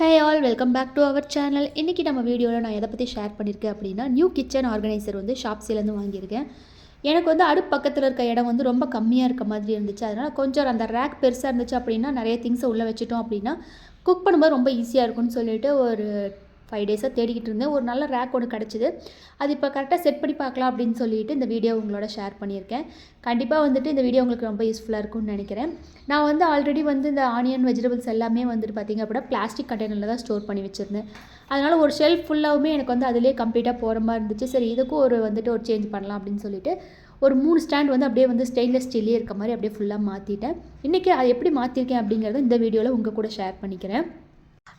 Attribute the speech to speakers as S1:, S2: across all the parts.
S1: Hey all welcome back to our channel. இன்றைக்கி நம்ம வீடியோவில் நான் எதை பற்றி ஷேர் பண்ணியிருக்கேன் அப்படின்னா, நியூ கிச்சன் ஆர்கனைசர் வந்து ஷாப்ஸிலேருந்து வாங்கியிருக்கேன். எனக்கு வந்து அடுப்பு பக்கத்தில் இருக்க இடம் வந்து ரொம்ப கம்மியாக இருக்க மாதிரி இருந்துச்சு. அதனால் கொஞ்சம் அந்த ரேக் பெருசாக இருந்துச்சு அப்படின்னா நிறைய திங்ஸை உள்ளே வச்சுட்டோம் அப்படின்னா குக் பண்ணும்போது ரொம்ப ஈஸியாக இருக்கும்னு சொல்லிட்டு ஒரு 5 டேஸாக தேடிக்கிட்டு இருந்தேன். ஒரு நல்ல ரேக் ஒன்று கிடச்சிது. அது இப்போ கரெக்டாக செட் பண்ணி பார்க்கலாம் அப்படின்னு சொல்லிட்டு இந்த வீடியோ உங்களோட ஷேர் பண்ணியிருக்கேன். கண்டிப்பாக வந்துட்டு இந்த வீடியோ உங்களுக்கு ரொம்ப யூஸ்ஃபுல்லாக இருக்கும்னு நினைக்கிறேன். நான் வந்து ஆல்ரெடி வந்து இந்த ஆனியன் வெஜிடபிள்ஸ் எல்லாமே வந்துட்டு பார்த்திங்க அப்படின்னா பிளாஸ்டிக் கண்டெய்னரில் தான் ஸ்டோர் பண்ணி வச்சுருந்தேன். அதனால் ஒரு ஷெல்ஃப் ஃபுல்லாகவுமே எனக்கு வந்து அதிலே கம்ப்ளீட்டாக போகிற மாதிரி இருந்துச்சு. சரி, இதுக்கும் ஒரு சேஞ்ச் பண்ணலாம் அப்படின்னு சொல்லிட்டு ஒரு 3 ஸ்டாண்ட் வந்து அப்படியே வந்து ஸ்டெயின்லெஸ் ஸ்டீல்லே இருக்க மாதிரி அப்படியே ஃபுல்லாக மாற்றிட்டேன். இன்றைக்கி அது எப்படி மாற்றிருக்கேன் அப்படிங்கிறத இந்த வீடியோவில் உங்கள் கூட ஷேர் பண்ணிக்கிறேன்.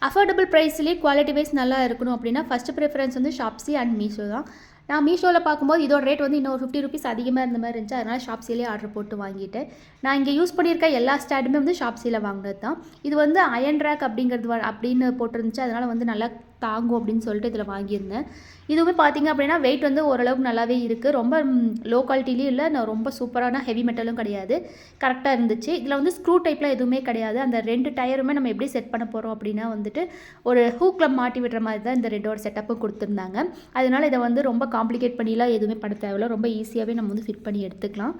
S1: அஃபோர்டபுள் ப்ரைஸ்லேயே குவாலிட்டி வைஸ் நல்லா இருக்கணும் அப்படின்னா ஃபஸ்ட்டு ப்ரிஃபரன்ஸ் வந்து ஷாப்ஸி அண்ட் மீஷோ தான். நான் மீஷோவில் பார்க்கும்போது இதோட ரேட் வந்து இன்னும் ஒரு 50 ரூபீஸ் அதிகமாக இருந்த மாதிரி இருந்துச்சு. அதனால் ஷாப்ஸிலே ஆர்டர் போட்டு வாங்கிட்டேன். நான் இங்கே யூஸ் பண்ணியிருக்க எல்லா ஸ்டாண்டுமே வந்து ஷாப்ஸியில் வாங்கினது தான். இது வந்து அயன் ரேக் அப்படின்னு போட்டிருந்துச்சு. அதனால் வந்து நல்லா தாங்கும் அப்படின்னு சொல்லிட்டு இதில் வாங்கியிருந்தேன். இதுவுமே பார்த்திங்க அப்படின்னா வெயிட் வந்து ஓரளவுக்கு நல்லாவே இருக்குது. ரொம்ப லோ குவாலிட்டிலையும் இல்லை, நான் ரொம்ப சூப்பரான ஹெவி மெட்டலும் கிடையாது, கரெக்டாக இருந்துச்சு. இதில் வந்து ஸ்க்ரூ டைப்பில் எதுவுமே கிடையாது. அந்த 2 டயருமே நம்ம எப்படி செட் பண்ண போகிறோம் அப்படின்னா வந்துட்டு ஒரு ஹூக்கில் மாட்டி விடுற மாதிரி தான் இந்த 2 செட்டப்பும் கொடுத்துருந்தாங்க. அதனால் இதை வந்து ரொம்ப காம்ப்ளிகேட் பண்ணிலாம் எதுவுமே பண்ண தேவையில்ல, ரொம்ப ஈஸியாகவே நம்ம வந்து ஃபிட் பண்ணி எடுத்துக்கலாம்.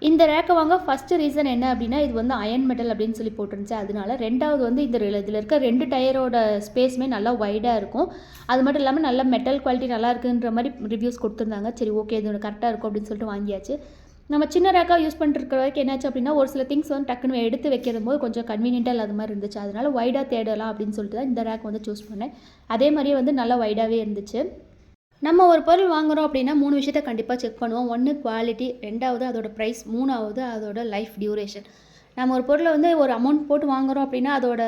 S1: இந்த ரேக்கை வாங்க ஃபஸ்ட்டு ரீசன் என்ன அப்படின்னா, இது வந்து அயன் மெட்டல் அப்படின்னு சொல்லி போட்டுருந்துச்சு. அதனால ரெண்டாவது வந்து இதில் இருக்க 2 டயரோட ஸ்பேஸுமே நல்லா வைடாக இருக்கும். அது மட்டும் இல்லாமல் நல்ல மெட்டல் குவாலிட்டி நல்லா இருக்குன்ற மாதிரி ரிவ்யூஸ் கொடுத்துருந்தாங்க. சரி, ஓகே, இது கரெக்டாக இருக்கும் அப்படின்னு சொல்லிட்டு வாங்கியாச்சு. நம்ம சின்ன ரேக்காக யூஸ் பண்ணிட்டு வரைக்கும் என்னாச்சு அப்படின்னா, ஒரு சில திங்ஸ் வந்து டக்குன்னு எடுத்து வைக்கிறது போது கொஞ்சம் கன்வீனியண்ட்டாக இல்லாத மாதிரி இருந்துச்சு. அதனால் வைடாக தேடலாம் அப்படின்னு சொல்லிட்டு தான் இந்த ரேக் வந்து சூஸ் பண்ணேன். அதே மாதிரியே வந்து நல்லா வைடாகவே இருந்துச்சு. நம்ம ஒரு பொருள் வாங்குகிறோம் அப்படின்னா 3 விஷயத்த கண்டிப்பாக செக் பண்ணுவோம். 1 குவாலிட்டி, 2வது அதோட ப்ரைஸ், 3வது அதோட லைஃப் டியூரேஷன். நம்ம ஒரு பொருளை வந்து ஒரு அமௌண்ட் போட்டு வாங்குகிறோம் அப்படின்னா அதோட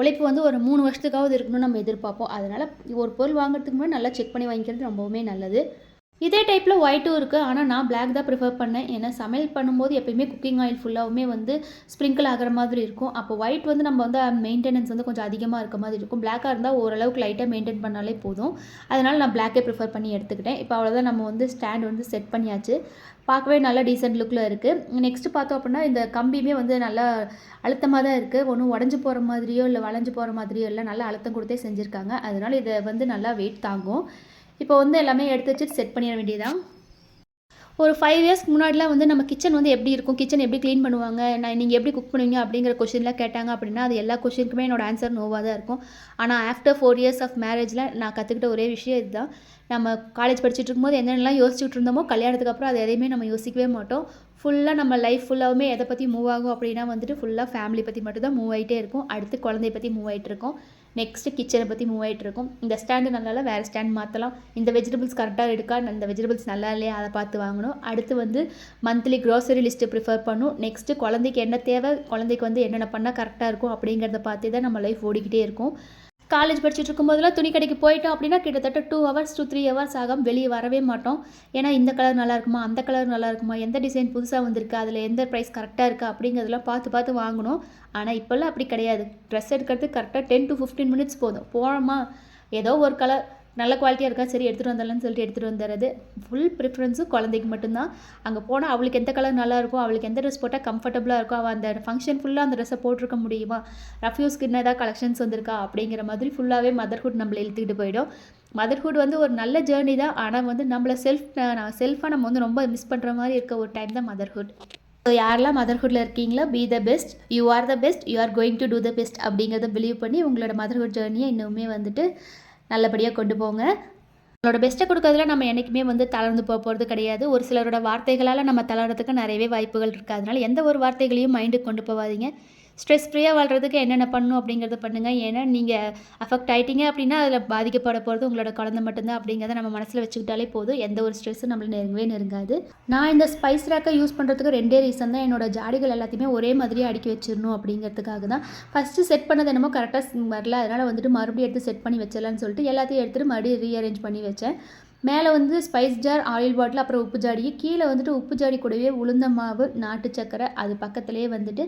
S1: உழைப்பு வந்து ஒரு 3 வருஷத்துக்காவது இருக்கணும்னு நம்ம எதிர்பார்ப்போம். அதனால் ஒரு பொருள் வாங்குறதுக்கு முன்னாடி நல்லா செக் பண்ணி வாங்கிக்கிறது ரொம்பவுமே நல்லது. இதே டைப்பில் ஒயிட்டும் இருக்குது. ஆனால் நான் பிளாக் தான் ப்ரிஃபர் பண்ணேன். ஏன்னா சமையல் பண்ணும்போது எப்போயுமே குக்கிங் ஆயில் ஃபுல்லாகவுமே வந்து ஸ்ப்ரிங்கிள் ஆகிற மாதிரி இருக்கும். அப்போ ஒயிட் வந்து நம்ம வந்து மெயின்டெனன்ஸ் வந்து கொஞ்சம் அதிகமாக இருக்க மாதிரி இருக்கும். பிளாக்காக இருந்தால் ஓரளவுக்கு லைட்டாக மெயின்டைன் பண்ணாலே போதும். அதனால் நான் பிளாக்கே ப்ரிஃபர் பண்ணி எடுத்துக்கிட்டேன். இப்போ அவ்வளோதான், நம்ம வந்து ஸ்டாண்ட் வந்து செட் பண்ணியாச்சு. பார்க்கவே நல்லா டீசென்ட் லுக்கில் இருக்குது. நெக்ஸ்ட்டு பார்த்தோம் அப்படின்னா இந்த கம்பியுமே வந்து நல்லா அழுத்தமாக தான் இருக்குது. ஒன்றும் உடஞ்சி போகிற மாதிரியோ இல்லை வளைஞ்சு போகிற மாதிரியோ இல்லை, நல்லா அழுத்தம் கொடுத்தே செஞ்சுருக்காங்க. அதனால் இதை வந்து நல்லா வெயிட் தாங்கும். இப்போ வந்து எல்லாமே எடுத்து வச்சுட்டு செட் பண்ணிட வேண்டியதான். ஒரு 5 இயர்ஸ்க்கு முன்னாடிலாம் வந்து நம்ம கிச்சன் வந்து எப்படி இருக்கும், கிச்சன் எப்படி க்ளீன் பண்ணுவாங்க, நீங்கள் எப்படி குக் பண்ணுவீங்க அப்படிங்கிற கொஷின்லாம் கேட்டாங்க அப்படின்னா அது எல்லா கொஷினுக்குமே என்னோட ஆன்சர் நோவாக தான் இருக்கும். ஆனால் ஆஃப்டர் 4 இயர்ஸ் ஆஃப் மேரேஜில் நான் கற்றுக்கிட்ட ஒரே விஷயம் இதுதான். நம்ம காலேஜ் படிச்சுட்டு இருக்கும்போது என்னென்னலாம் யோசிச்சுட்டு இருந்தோமோ கல்யாணத்துக்கு அப்புறம் அது எதையுமே நம்ம யோசிக்கவே மாட்டோம். ஃபுல்லாக நம்ம லைஃப் ஃபுல்லாகவுமே எதை பற்றி மூவ் ஆகும் அப்படின்னா வந்துட்டு ஃபுல்லாக ஃபேமிலி பற்றி மட்டும் தான் மூவ் ஆகிட்டே இருக்கும். அடுத்து குழந்தைய பற்றி மூவ் ஆகிட்டு இருக்கும். நெக்ஸ்ட்டு கிச்சனை பற்றி மூவ் ஆகிட்டு இருக்கும். இந்த ஸ்டாண்டு நல்லா இல்லை, வேறு ஸ்டாண்ட் மாற்றலாம். இந்த வெஜிடபிள்ஸ் கரெக்டாக இருக்கா, இந்த வெஜிடபிள்ஸ் நல்லா இல்லையா அதை பார்த்து வாங்கணும். அடுத்து வந்து மந்த்லி க்ரோசரி லிஸ்ட்டு ப்ரிஃபர் பண்ணும். நெக்ஸ்ட்டு குழந்தைக்கு என்ன தேவை, குழந்தைக்கு வந்து என்னென்ன பண்ணால் கரெக்டாக இருக்கும் அப்படிங்கிறத பார்த்து தான் நம்ம லைஃப் ஓடிக்கிட்டே இருக்கும். காலேஜ் படிச்சுட்டு இருக்கும்போதெல்லாம் துணி கடைக்கு போயிட்டோம் அப்படின்னா கிட்டத்தட்ட 2 ஹவர்ஸ் to 3 ஹவர்ஸ் ஆகாமல் வெளியே வரவே மாட்டோம். ஏன்னா இந்த கலர் நல்லா இருக்குமா, அந்த கலர் நல்லா இருக்குமா, எந்த டிசைன் புதுசாக வந்திருக்கு, அதில் எந்த ப்ரைஸ் கரெக்டாக இருக்கா அப்படிங்கிறதெல்லாம் பார்த்து வாங்கணும். ஆனால் இப்போல்லாம் அப்படி கிடையாது. ட்ரெஸ் எடுக்கிறதுக்கு கரெக்டாக 10 to 15 மினிட்ஸ் போதும். போனோமா, ஏதோ ஒரு கலர் நல்ல குவாலிட்டியாக இருக்கா, சரி எடுத்துகிட்டு வந்துடலாம்னு சொல்லிட்டு எடுத்துகிட்டு வந்துடுறது. ஃபுல் ப்ரிஃபரன்ஸும் குழந்தைக்கு மட்டும்தான். அங்கே போனால் அவளுக்கு எந்த கலர் நல்லா இருக்கும், அவளுக்கு எந்த ட்ரெஸ் போட்டால் கம்ஃபர்டபுளாக இருக்கும், அவள் அந்த ஃபங்க்ஷன் ஃபுல்லாக அந்த ட்ரெஸ்ஸை போட்டிருக்க முடியுமா, ரஃப்யூஸ்க்கு என்ன ஏதாவது கலெக்ஷன்ஸ் வந்திருக்கா அப்படிங்கிற மாதிரி ஃபுல்லாகவே மதர்ஹுட் நம்மளை இழுத்துக்கிட்டு போயிடும். மதர்ஹுட் வந்து ஒரு நல்ல ஜேர்னி தான். ஆனால் வந்து நம்மளை செல்ஃபாக நம்ம வந்து ரொம்ப மிஸ் பண்ணுற மாதிரி இருக்க ஒரு டைம் தான் மதர்ஹுட். ஸோ யாரெல்லாம் மதர்ஹுட்டில் இருக்கீங்களோ, be the best, you are the best, you are going to do the best அப்படிங்கிறத பிலீவ் பண்ணி உங்களோட மதர்ஹுட் ஜேர்னியை இன்னுமே வந்துட்டு நல்லபடியாக கொண்டு போங்க. நம்மளோட பெஸ்ட்டை கொடுக்கறதுல நம்ம என்றைக்குமே வந்து தளர்ந்து போகிறது கிடையாது. ஒரு சிலரோட வார்த்தைகளால் நம்ம தளர்றதுக்கு நிறையவே வாய்ப்புகள் இருக்குது. அதனால் எந்த ஒரு வார்த்தைகளையும் மைண்டுக்கு கொண்டு போகாதீங்க. ஸ்ட்ரெஸ் ஃப்ரீயாக வாழ்கிறதுக்கு என்னென்ன பண்ணணும் அப்படிங்கிறத பண்ணுங்கள். ஏன்னா நீங்கள் அஃபெக்ட் ஆகிட்டீங்க அப்படின்னா அதில் பாதிக்கப்பட போகிறது உங்களோட குழந்தை மட்டும்தான் அப்படிங்கிறத நம்ம மனசில் வச்சுக்கிட்டாலே போதும். எந்த ஒரு ஸ்ட்ரெஸ்ஸும் நம்மளை நெருங்காது. நான் இந்த ஸ்பைஸ் ரேக்கை யூஸ் பண்ணுறதுக்கு 2 ரீசன் தான். என்னோட ஜாடிகள் எல்லாத்தையுமே ஒரே மாதிரி அடுக்கி வச்சிடணும் அப்படிங்கிறதுக்காக தான். ஃபஸ்ட்டு செட் பண்ணது என்னமோ கரெக்டாக வரல, அதனால் வந்துட்டு மறுபடியும் எடுத்து செட் பண்ணி வச்சிடலான்னு சொல்லிட்டு எல்லாத்தையும் எடுத்துகிட்டு மறுபடியும் ரீஅரேஞ்ச் பண்ணி வச்சேன். மேலே வந்து ஸ்பைஸ் ஜார், ஆயில் பாட்டில், அப்புறம் உப்பு ஜாடி, கீழே வந்துட்டு உப்பு ஜாடி கூடவே உளுந்த மாவு, நாட்டு சக்கரை, அது பக்கத்துலேயே வந்துட்டு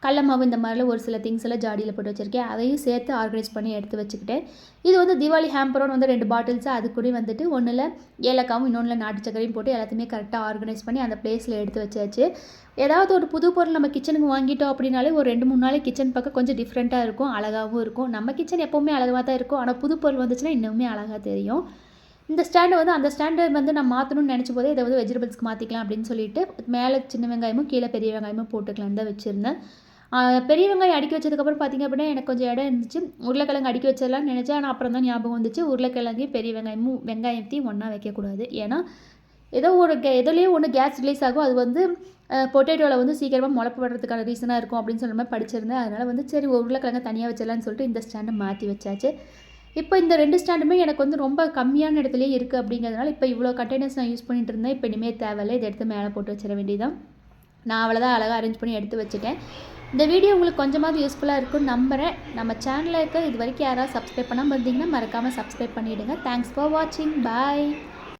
S1: கடல மாவு இந்த மாதிரிலாம் ஒரு சில திங்ஸ் எல்லாம் ஜாடியில் போட்டு வச்சுருக்கேன். அதையும் சேர்த்து ஆர்கனைஸ் பண்ணி எடுத்து வச்சுக்கிட்டேன். இது வந்து தீபாவளி ஹேம்பரோன்னு வந்து 2 பாட்டில்ஸு, அது கூட வந்துட்டு ஒன்றில் ஏலக்காவும் இன்னொன்றில் நாட்டு சர்க்கரையும் போட்டு எல்லாத்தையுமே கரெக்டாக ஆர்கனைஸ் பண்ணி அந்த பிளேஸில் எடுத்து வச்சாச்சு. ஏதாவது ஒரு புது பொருள் நம்ம கிச்சனுக்கு வாங்கிட்டோம் அப்படின்னாலே ஒரு 2-3 நாளைக்கு கிச்சன் பக்கம் கொஞ்சம் டிஃப்ரெண்ட்டாக இருக்கும், அழகாகவும் இருக்கும். நம்ம கிச்சன் எப்போவுமே அழகாக தான் இருக்கும், ஆனால் புது பொருள் வந்துச்சுன்னா இன்னுமே அழகாக தெரியும். இந்த ஸ்டாண்டு வந்து அந்த ஸ்டாண்டை வந்து நான் மாற்றணும்னு நினச்ச போதே இதை வந்து வெஜிடபிள்ஸ்க்கு மாற்றிக்கலாம் அப்படின்னு சொல்லிட்டு மேலே சின்ன வெங்காயமும் கீழே பெரிய வெங்காயமும் போட்டுக்கலான்னு தான் வச்சுருந்தேன். பெரிய வெங்காயம் அடுக்கி வச்சதுக்கப்புறம் பார்த்திங்க அப்படின்னா எனக்கு கொஞ்சம் இடம் இருந்துச்சு. உருளைக்கிழங்கு அடுக்கி வச்சிடலாம்னு நினச்சேன். ஆனால் அப்புறம் தான் ஞாபகம் வந்துச்சு, உருளைக்கிழங்கையும் பெரிய வெங்காயத்தையும் ஒன்றா வைக்கக்கூடாது. ஏன்னா ஏதோ ஒரு எதுலேயே ஒன்று கேஸ் ரிலீஸ் ஆகும், அது வந்து பொட்டேட்டோவில் வந்து சீக்கிரமாக முளைப்பு வர்றதுக்கான ரீசனாக இருக்கும் அப்படின்னு சொல்கிற மாதிரி படிச்சிருந்தேன். அதனால் வந்து சரி உருளைக்கிழங்கு தனியாக வச்சிடலான்னு சொல்லிட்டு இந்த ஸ்டாண்டை மாற்றி வச்சாச்சு. இப்போ இந்த 2 ஸ்டாண்டுமே எனக்கு வந்து ரொம்ப கம்மியான இடத்துலையே இருக்குது அப்படிங்கிறதுனால இப்போ இவ்வளோ கண்டெய்னர்ஸ் நான் யூஸ் பண்ணிகிட்டு இருந்தேன். இப்போ இனிமேல் தேவையில்லை, இதை எடுத்து மேலே போட்டு வச்சிட வேண்டியதான். நான் அவ்வளோதான் அழகாக அரேஞ்ச் பண்ணி எடுத்து வச்சுட்டேன். இந்த வீடியோ உங்களுக்கு கொஞ்சமாவது யூஸ்ஃபுல்லாக இருக்குன்னு நம்புகிறேன். நம்ம சேனலுக்கு இது வரைக்கும் யாராவது சப்ஸ்கிரைப் பண்ணாமல் இருந்தீங்கன்னா மறக்காமல் சப்ஸ்கிரைப் பண்ணிவிடுங்க. தேங்க்ஸ் ஃபார் வாட்சிங். பாய்.